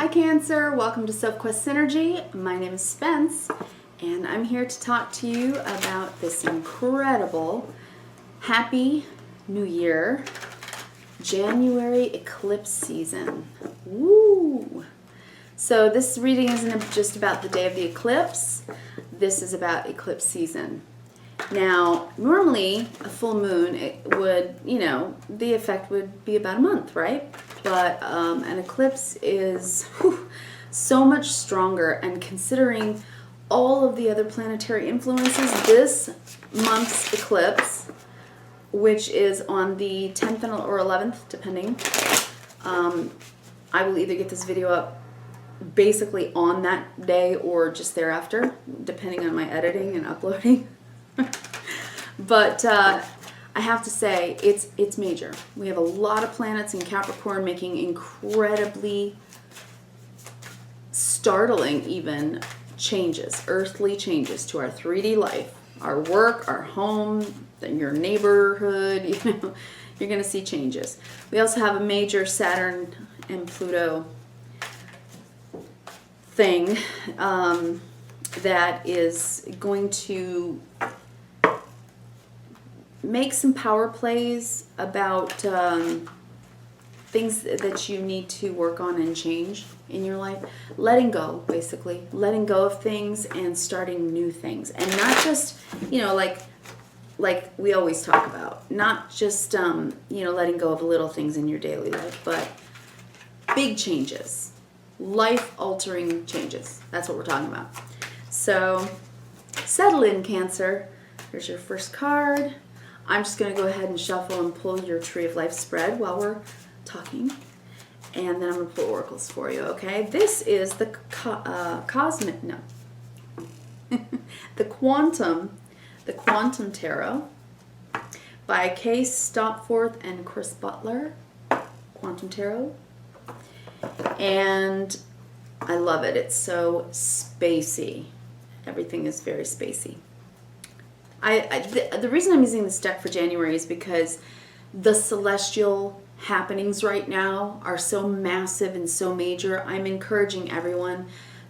Hi Cancer, welcome to Sophquest Synergy. My name is Spence and I'm here to talk to you about this incredible Happy New Year January eclipse season. Woo! So this reading isn't just about the day of the eclipse, this is about eclipse season. Now, normally a full moon, it would, the effect would be about a month, right? But an eclipse is so much stronger, and considering all of the other planetary influences, this month's eclipse, which is on the 10th or 11th, depending, I will either get this video up basically on that day or just thereafter, depending on my editing and uploading. But I have to say, it's major. We have a lot of planets in Capricorn making incredibly startling even changes, earthly changes to our 3D life, our work, our home, your neighborhood, you're going to see changes. We also have a major Saturn and Pluto thing that is going to make some power plays about things that you need to work on and change in your life. Letting go, basically. Letting go of things and starting new things. And not just, like we always talk about. Not just, letting go of little things in your daily life, but big changes. Life-altering changes. That's what we're talking about. So, settle in, Cancer. Here's your first card. I'm just going to go ahead and shuffle and pull your Tree of Life spread while we're talking. And then I'm going to pull oracles for you, okay? This is the the Quantum Tarot by K. Stopforth and Chris Butler. Quantum Tarot. And I love it. It's so spacey. Everything is very spacey. The reason I'm using this deck for January is because the celestial happenings right now are so massive and so major. I'm encouraging everyone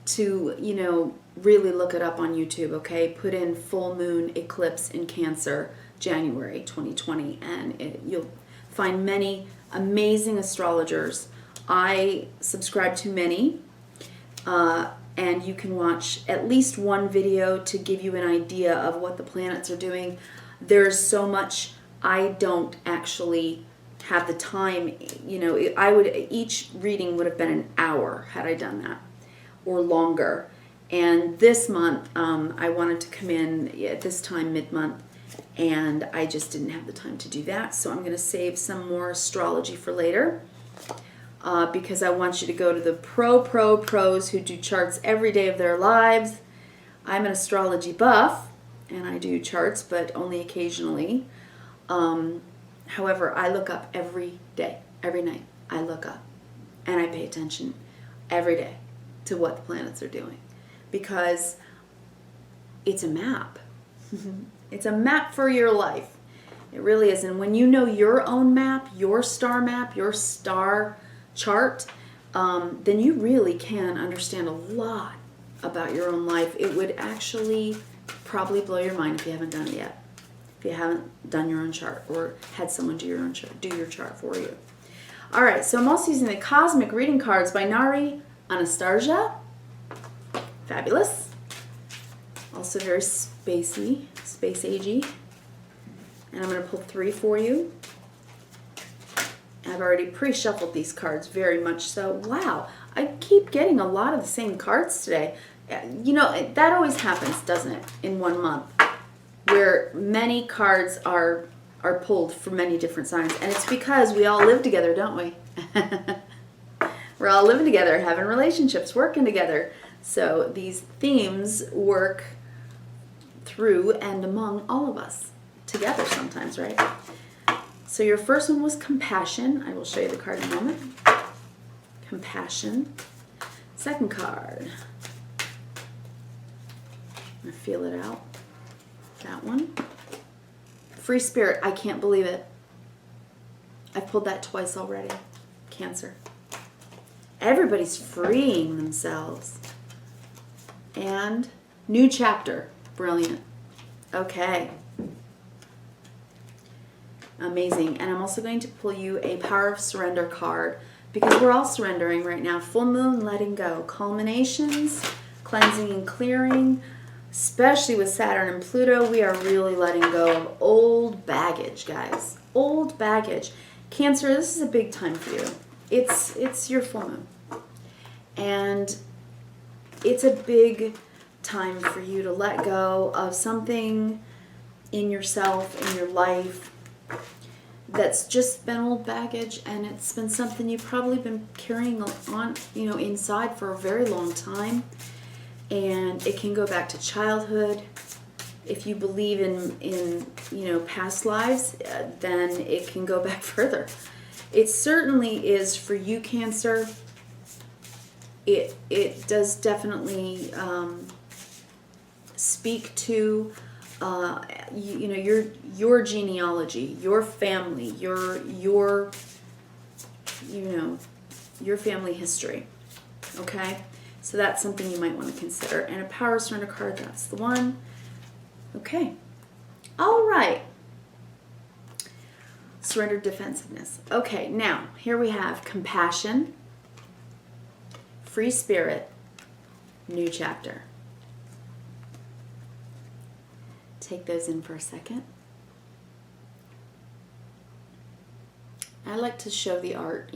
to, really look it up on YouTube, okay? Put in full moon eclipse in Cancer, January 2020, and you'll find many amazing astrologers. I subscribe to many, and you can watch at least one video to give you an idea of what the planets are doing. There's so much I don't actually have the time. Each reading would have been an hour had I done that, or longer. And this month, I wanted to come in at this time, mid-month, and I just didn't have the time to do that. So I'm going to save some more astrology for later. Because I want you to go to the pros who do charts every day of their lives. I'm an astrology buff, and I do charts, but only occasionally. However, I look up every day, every night. I look up, and I pay attention every day to what the planets are doing. Because it's a map. It's a map for your life. It really is. And when you know your own map, your star chart, then you really can understand a lot about your own life. It would actually probably blow your mind if you haven't done it yet. If you haven't done your own chart or had someone do your chart for you. All right, so I'm also using the Cosmic Reading Cards by Nari, Anastarsia. Fabulous. Also very spacey, space-agey. And I'm going to pull 3 for you. I've already pre-shuffled these cards very much so. Wow, I keep getting a lot of the same cards today. That always happens, doesn't it, in 1 month, where many cards are pulled from many different signs. And it's because we all live together, don't we? We're all living together, having relationships, working together. So these themes work through and among all of us together sometimes, right? So your first one was compassion. I will show you the card in a moment. Compassion. Second card. I'm going to feel it out. That one. Free spirit. I can't believe it. I've pulled that twice already. Cancer. Everybody's freeing themselves. And new chapter. Brilliant. Okay. Amazing. And I'm also going to pull you a Power of Surrender card because we're all surrendering right now. Full moon, letting go. Culminations, cleansing and clearing. Especially with Saturn and Pluto, we are really letting go of old baggage, guys. Old baggage. Cancer, this is a big time for you. It's your full moon. And it's a big time for you to let go of something in yourself, in your life, that's just been old baggage, and it's been something you've probably been carrying on, inside for a very long time. And it can go back to childhood. If you believe in past lives, then it can go back further. It certainly is for you, Cancer. It does definitely speak to your genealogy, your family, your family history. Okay? So that's something you might want to consider. And a Power Surrender card, that's the one. Okay. All right. Surrender defensiveness. Okay, now, here we have compassion, free spirit, new chapter. Take those in for a second. I like to show the art,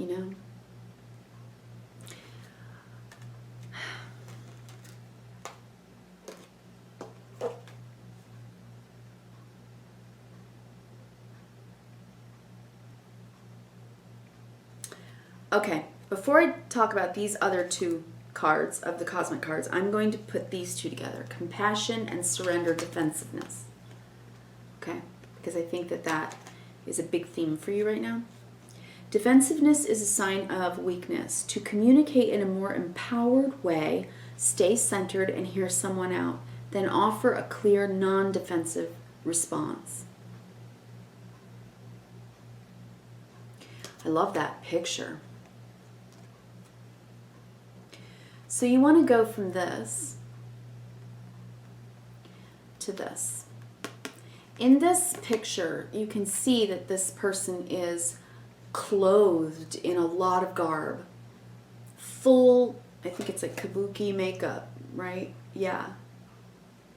Okay, before I talk about these other two cards of the cosmic cards, I'm going to put these two together, compassion and surrender defensiveness. Okay, because I think that is a big theme for you right now. Defensiveness is a sign of weakness. To communicate in a more empowered way, stay centered and hear someone out, then offer a clear, non-defensive response. I love that picture. So you want to go from this to this. In this picture, you can see that this person is clothed in a lot of garb. Full, I think it's like kabuki makeup, right? Yeah.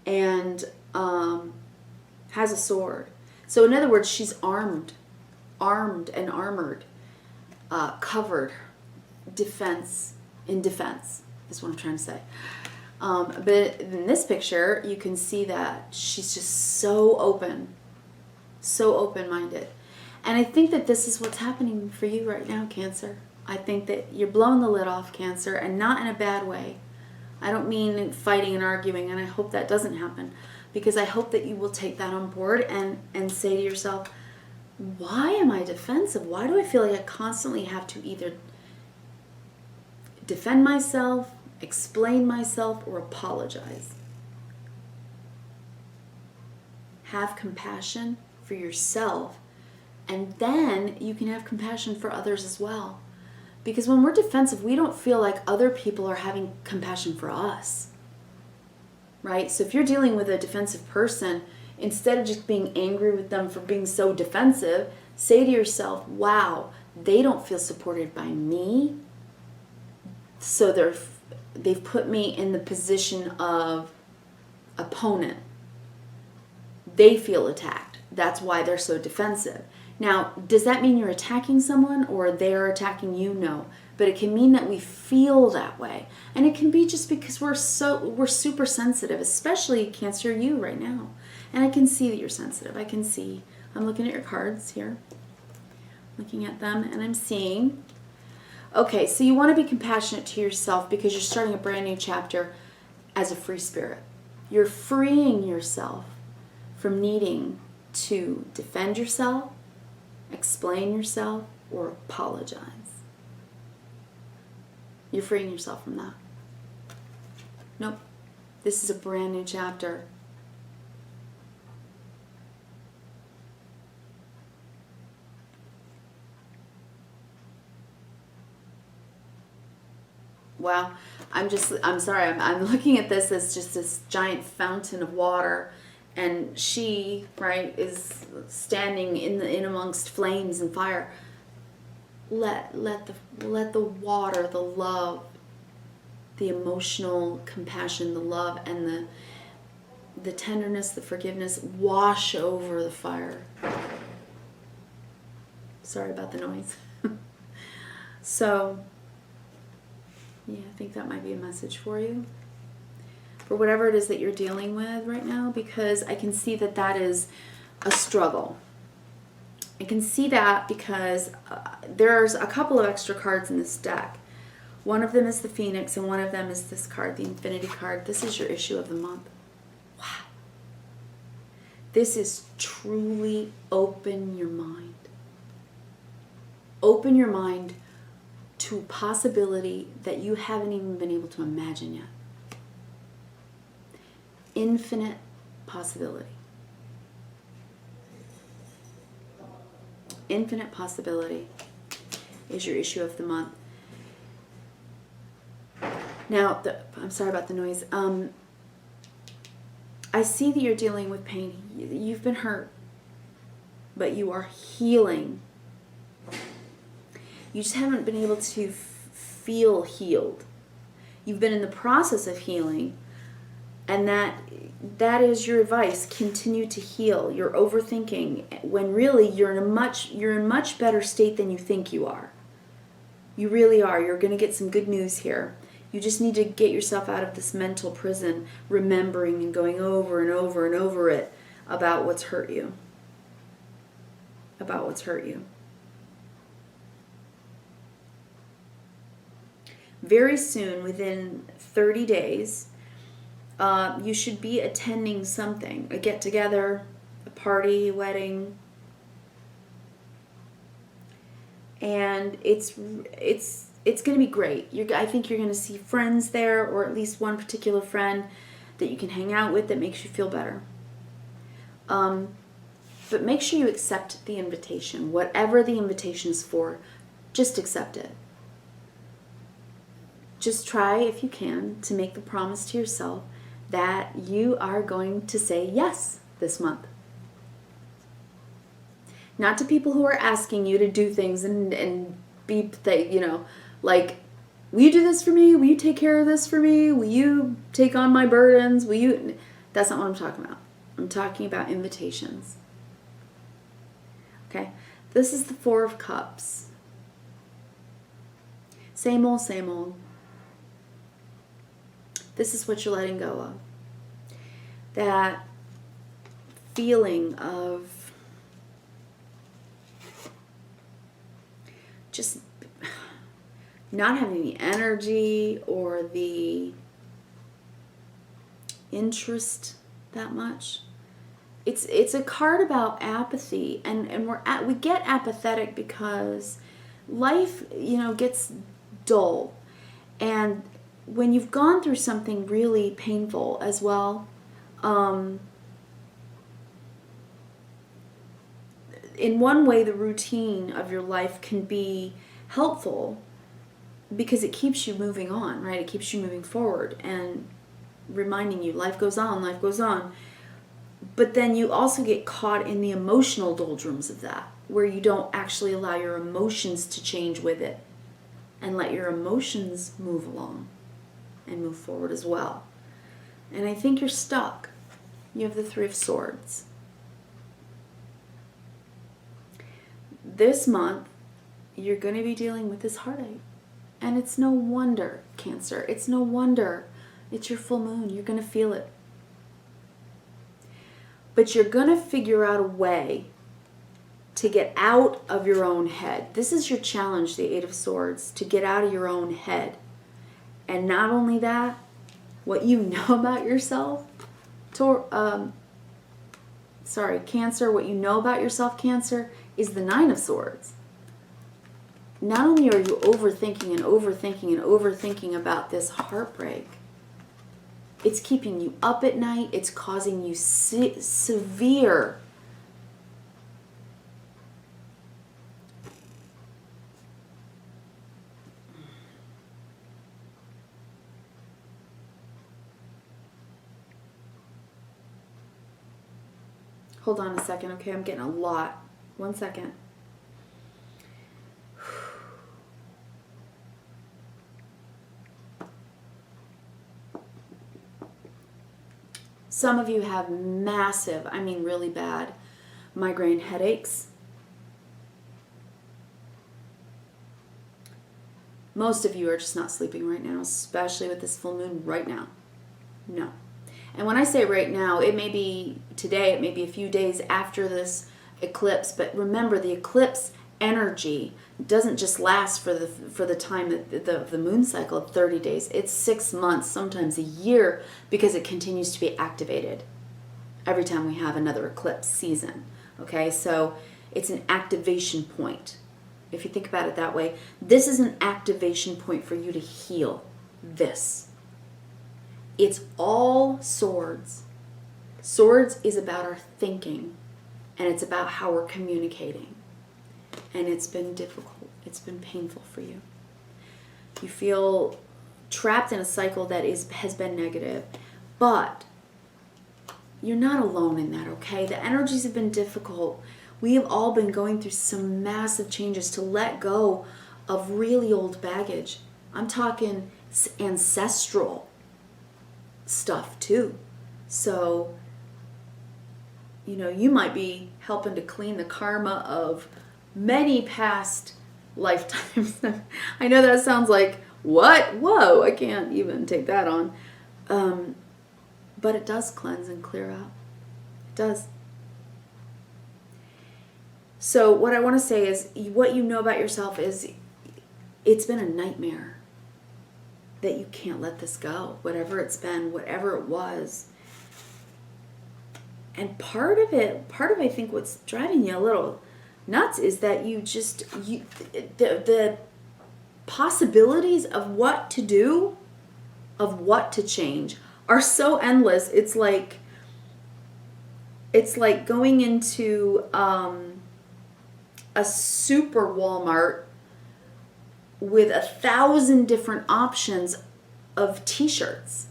And has a sword. So in other words, she's armed and armored, covered, defense is what I'm trying to say. But in this picture, you can see that she's just so open-minded. And I think that this is what's happening for you right now, Cancer. I think that you're blowing the lid off, Cancer, and not in a bad way. I don't mean fighting and arguing, and I hope that doesn't happen, because I hope that you will take that on board and say to yourself, why am I defensive? Why do I feel like I constantly have to either defend myself, explain myself, or apologize? Have compassion for yourself, and then you can have compassion for others as well. Because when we're defensive, we don't feel like other people are having compassion for us, right? So if you're dealing with a defensive person, instead of just being angry with them for being so defensive, say to yourself, wow, they don't feel supported by me, so they've put me in the position of opponent. They feel attacked. That's why they're so defensive. Now, does that mean you're attacking someone or they're attacking you? No. But it can mean that we feel that way. And it can be just because we're super sensitive, especially Cancer, you right now. And I can see that you're sensitive. I'm looking at your cards here. Looking at them, and I'm seeing. Okay, so you want to be compassionate to yourself because you're starting a brand new chapter as a free spirit. You're freeing yourself from needing to defend yourself, explain yourself, or apologize. You're freeing yourself from that. Nope. This is a brand new chapter. Wow. I'm sorry, I'm looking at this as just this giant fountain of water, and she, right, is standing in amongst flames and fire. Let the water, the love, the emotional compassion, the love, and the tenderness, the forgiveness wash over the fire. Sorry about the noise. So, yeah, I think that might be a message for you. For whatever it is that you're dealing with right now, because I can see that that is a struggle. I can see that because there's a couple of extra cards in this deck. One of them is the Phoenix, and one of them is this card, the Infinity card. This is your issue of the month. Wow. This is truly open your mind. Open your mind to possibility that you haven't even been able to imagine yet. Infinite possibility. Infinite possibility is your issue of the month. Now, I'm sorry about the noise. I see that you're dealing with pain. You've been hurt, but you are healing. You just haven't been able to feel healed. You've been in the process of healing, and that is your advice. Continue to heal. You're overthinking when really you're in much better state than you think you are. You really are. You're going to get some good news here. You just need to get yourself out of this mental prison, remembering and going over and over and over it about what's hurt you. About what's hurt you. Very soon, within 30 days, you should be attending something, a get-together, a party, a wedding, and it's going to be great. I think you're going to see friends there, or at least one particular friend that you can hang out with that makes you feel better. But make sure you accept the invitation. Whatever the invitation is for, just accept it. Just try, if you can, to make the promise to yourself that you are going to say yes this month. Not to people who are asking you to do things and be, like, will you do this for me? Will you take care of this for me? Will you take on my burdens? Will you? That's not what I'm talking about. I'm talking about invitations. Okay? This is the Four of Cups. Same old, same old. This is what you're letting go of. That feeling of just not having the energy or the interest that much. It's a card about apathy, and we get apathetic because life, gets dull. And when you've gone through something really painful as well, in one way the routine of your life can be helpful because it keeps you moving on, right? It keeps you moving forward and reminding you life goes on, life goes on. But then you also get caught in the emotional doldrums of that, where you don't actually allow your emotions to change with it and let your emotions move along and move forward as well. And I think you're stuck. You have the Three of Swords. This month, you're going to be dealing with this heartache. And it's no wonder, Cancer. It's no wonder. It's your full moon. You're going to feel it. But you're going to figure out a way to get out of your own head. This is your challenge, the Eight of Swords, to get out of your own head. And not only that, what you know about yourself, Cancer, what you know about yourself, Cancer, is the Nine of Swords. Not only are you overthinking and overthinking and overthinking about this heartbreak, it's keeping you up at night. It's causing you severe Hold on a second, okay? I'm getting a lot. 1 second. Some of you have massive, I mean really bad, migraine headaches. Most of you are just not sleeping right now, especially with this full moon right now. No. And when I say right now, it may be today, it may be a few days after this eclipse, but remember the eclipse energy doesn't just last for the time that the moon cycle of 30 days. It's 6 months, sometimes a year, because it continues to be activated every time we have another eclipse season. Okay, so it's an activation point. If you think about it that way, this is an activation point for you to heal this. It's all swords. Swords is about our thinking, and it's about how we're communicating. And it's been difficult. It's been painful for you. You feel trapped in a cycle that has been negative, but you're not alone in that, okay? The energies have been difficult. We have all been going through some massive changes to let go of really old baggage. I'm talking ancestral stuff too. So, you know, you might be helping to clean the karma of many past lifetimes. I know that sounds like, what? Whoa, I can't even take that on. But it does cleanse and clear out. It does. So what I want to say is, what you know about yourself is, it's been a nightmare that you can't let this go, whatever it's been, whatever it was. And part of I think what's driving you a little nuts is that the possibilities of what to do, of what to change, are so endless. It's like going into a super Walmart with 1,000 different options of t-shirts,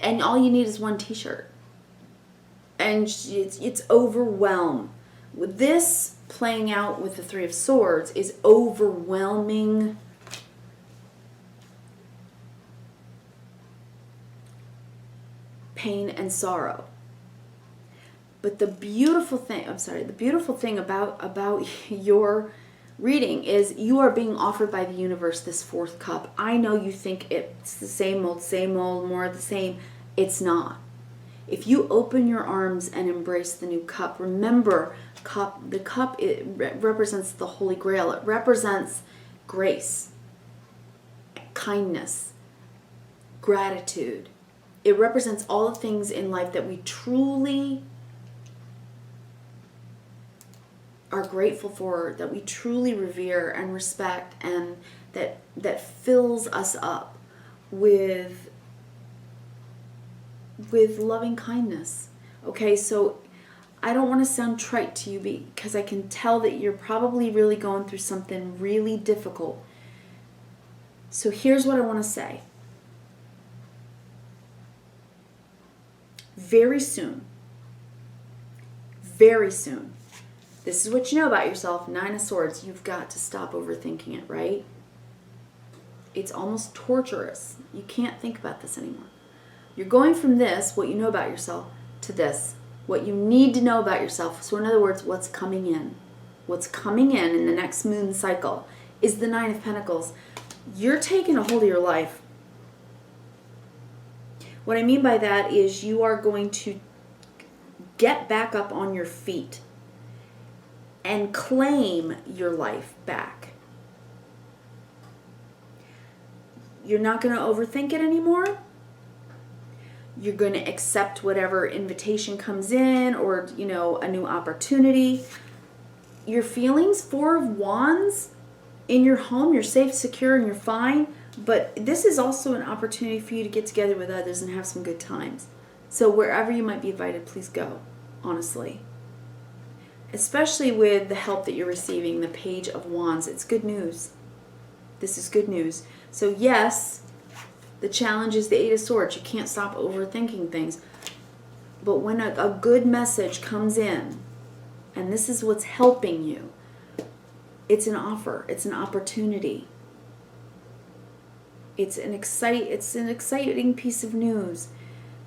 and all you need is one t-shirt, and it's overwhelmed. With this playing out with the Three of Swords is overwhelming pain and sorrow. But the beautiful thing about your reading is you are being offered by the universe this fourth cup. I know you think it's the same old, more of the same. It's not. If you open your arms and embrace the new cup, remember, the cup, it represents the Holy Grail. It represents grace, kindness, gratitude. It represents all the things in life that we truly are grateful for, that we truly revere and respect, and that fills us up with loving kindness. Okay, so I don't want to sound trite to you because I can tell that you're probably really going through something really difficult. So here's what I want to say. Very soon, this is what you know about yourself, Nine of Swords, you've got to stop overthinking it, right? It's almost torturous. You can't think about this anymore. You're going from this, what you know about yourself, to this, what you need to know about yourself. So in other words, what's coming in? What's coming in the next moon cycle is the Nine of Pentacles. You're taking a hold of your life. What I mean by that is you are going to get back up on your feet and claim your life back. You're not going to overthink it anymore. You're going to accept whatever invitation comes in, or, you know, a new opportunity. Your feelings, Four of Wands, in your home, you're safe, secure, and you're fine. But this is also an opportunity for you to get together with others and have some good times. So wherever you might be invited, please go, honestly. Especially with the help that you're receiving, the Page of Wands. It's good news. This is good news. So yes, the challenge is the Eight of Swords. You can't stop overthinking things. But when a good message comes in, and this is what's helping you, it's an offer, it's an opportunity. It's an exciting piece of news.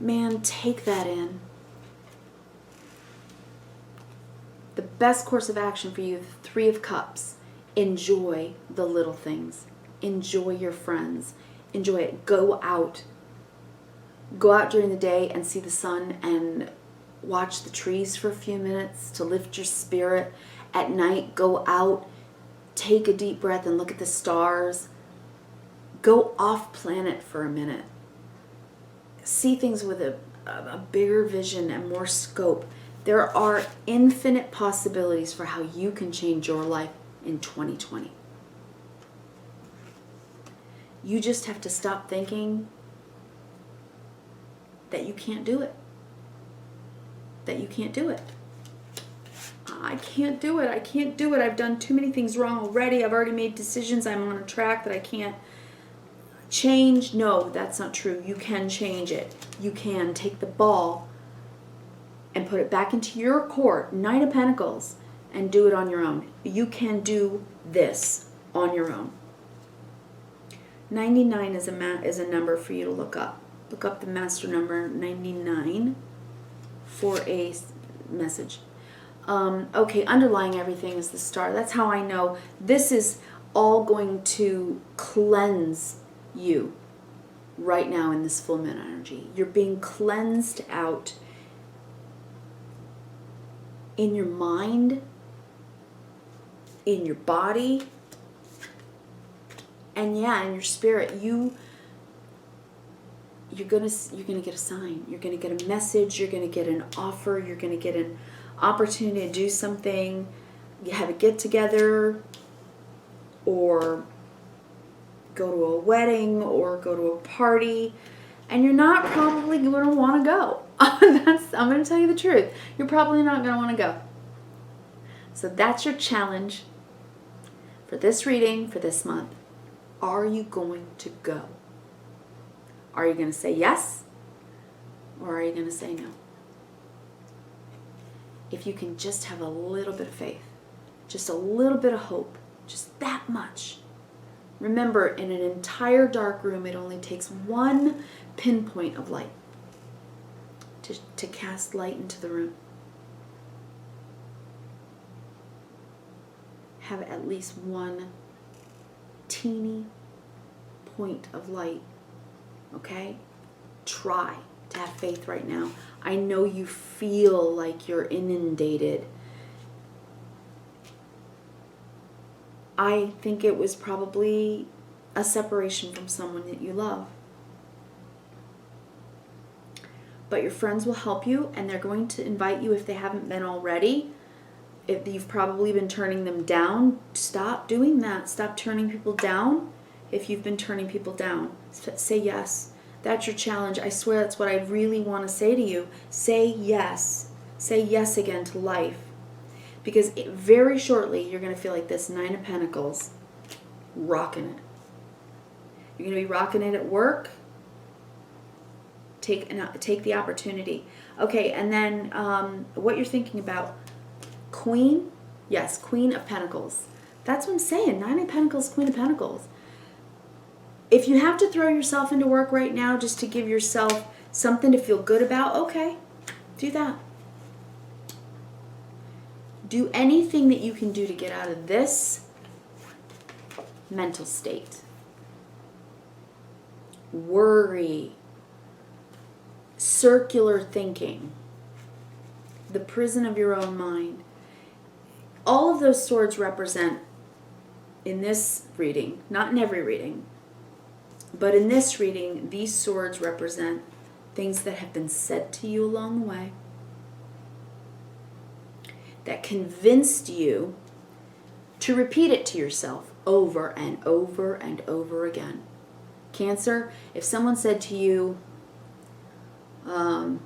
Man, take that in. The best course of action for you, the 3 of Cups. Enjoy the little things. Enjoy your friends. Enjoy it. Go out. Go out during the day and see the sun and watch the trees for a few minutes to lift your spirit. At night, go out, take a deep breath and look at the stars. Go off planet for a minute. See things with a bigger vision and more scope. There are infinite possibilities for how you can change your life in 2020. You just have to stop thinking that you can't do it. That you can't do it. I can't do it. I can't do it. I've done too many things wrong already. I've already made decisions. I'm on a track that I can't change. No, that's not true. You can change it. You can take the ball and put it back into your court, Knight of Pentacles, and do it on your own. You can do this on your own. 99 is a number for you to look up. Look up the master number 99 for a message. Okay, underlying everything is the star. That's how I know this is all going to cleanse you right now in this full moon energy. You're being cleansed out in your mind, in your body, and yeah, in your spirit. You're gonna get a sign. You're gonna get a message. You're gonna get an offer. You're gonna get an opportunity to do something. You have a get together, or go to a wedding, or go to a party, and you're not probably going to want to go. I'm going to tell you the truth. You're probably not going to want to go. So that's your challenge for this reading for this month. Are you going to go? Are you going to say yes? Or are you going to say no? If you can just have a little bit of faith, just a little bit of hope, just that much. Remember, in an entire dark room, it only takes one pinpoint of light to cast light into the room. Have at least one teeny point of light, okay? Try to have faith right now. I know you feel like you're inundated. I think it was probably a separation from someone that you love. But your friends will help you, and they're going to invite you if they haven't been already. If you've probably been turning them down, stop doing that. Stop turning people down if you've been turning people down. Say yes. That's your challenge. I swear that's what I really want to say to you. Say yes. Say yes again to life. Because very shortly, you're going to feel like this 9 of Pentacles, rocking it. You're going to be rocking it at work. Take the opportunity. Okay, and then what you're thinking about. Queen? Yes, Queen of Pentacles. That's what I'm saying. 9 of Pentacles, Queen of Pentacles. If you have to throw yourself into work right now just to give yourself something to feel good about, okay, do that. Do anything that you can do to get out of this mental state. Worry, circular thinking, the prison of your own mind. All of those swords represent, in this reading, not in every reading, but in this reading, these swords represent things that have been said to you along the way, that convinced you to repeat it to yourself over and over and over again. Cancer, if someone said to you, I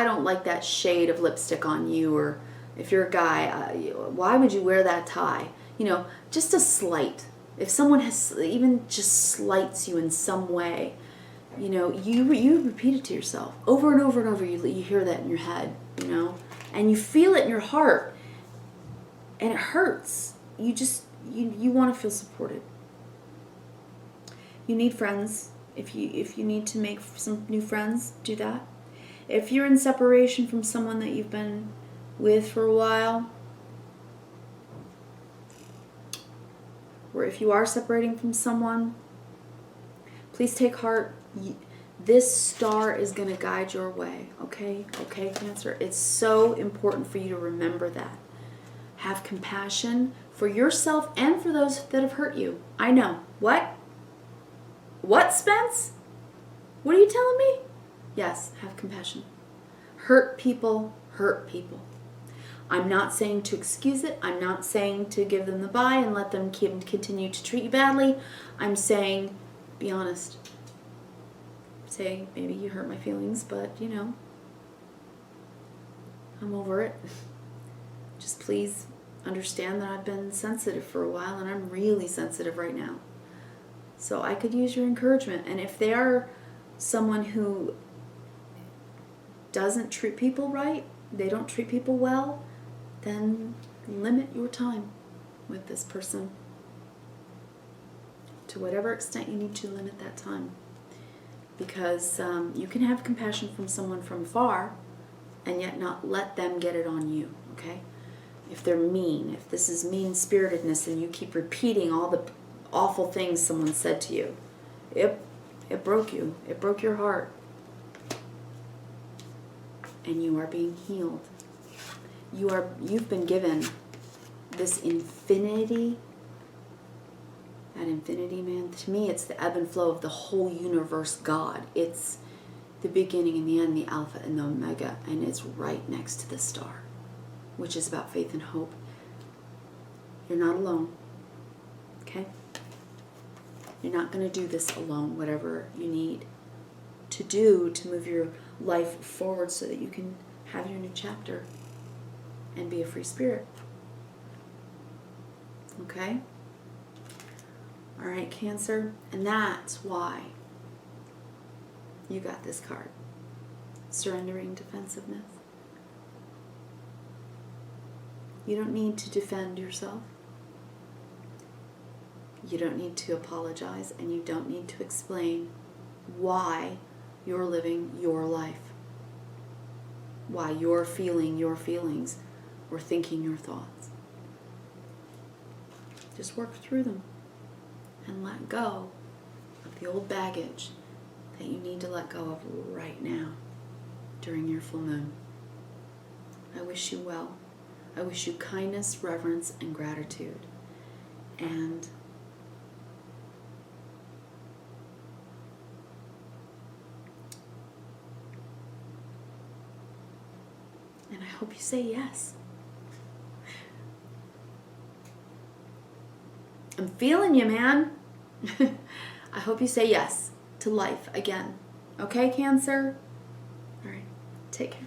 don't like that shade of lipstick on you, or if you're a guy, why would you wear that tie? You know, just a slight. If someone has even just slights you in some way, You know, you repeat it to yourself over and over and over. You hear that in your head, you know, and you feel it in your heart, and it hurts. You want to feel supported. You need friends. If you need to make some new friends, do that. If you're in separation from someone that you've been with for a while, or if you are separating from someone, please take heart. This star is going to guide your way, okay? Okay, Cancer? It's so important for you to remember that. Have compassion for yourself and for those that have hurt you. I know. What? What, Spence? What are you telling me? Yes, have compassion. Hurt people hurt people. I'm not saying to excuse it. I'm not saying to give them the bye and let them continue to treat you badly. I'm saying be honest. Say, maybe you hurt my feelings, but, you know, I'm over it. Just please understand that I've been sensitive for a while, and I'm really sensitive right now. So I could use your encouragement. And if they are someone who doesn't treat people right, they don't treat people well, then limit your time with this person. To whatever extent you need to limit that time. Because you can have compassion from someone from far and yet not let them get it on you, okay? If they're mean, if this is mean-spiritedness and you keep repeating all the awful things someone said to you, it broke you. It broke your heart. And you are being healed. You've been given this infinity. That infinity, man, to me, it's the ebb and flow of the whole universe God. It's the beginning and the end, the Alpha and the Omega, and it's right next to the star, which is about faith and hope. You're not alone, okay? You're not going to do this alone, whatever you need to do to move your life forward so that you can have your new chapter and be a free spirit, okay? All right, Cancer, and that's why you got this card. Surrendering defensiveness. You don't need to defend yourself. You don't need to apologize, and you don't need to explain why you're living your life. Why you're feeling your feelings or thinking your thoughts. Just work through them. And let go of the old baggage that you need to let go of right now during your full moon. I wish you well. I wish you kindness, reverence, and gratitude. And I hope you say yes. I'm feeling you, man. I hope you say yes to life again. Okay, Cancer? All right. Take care.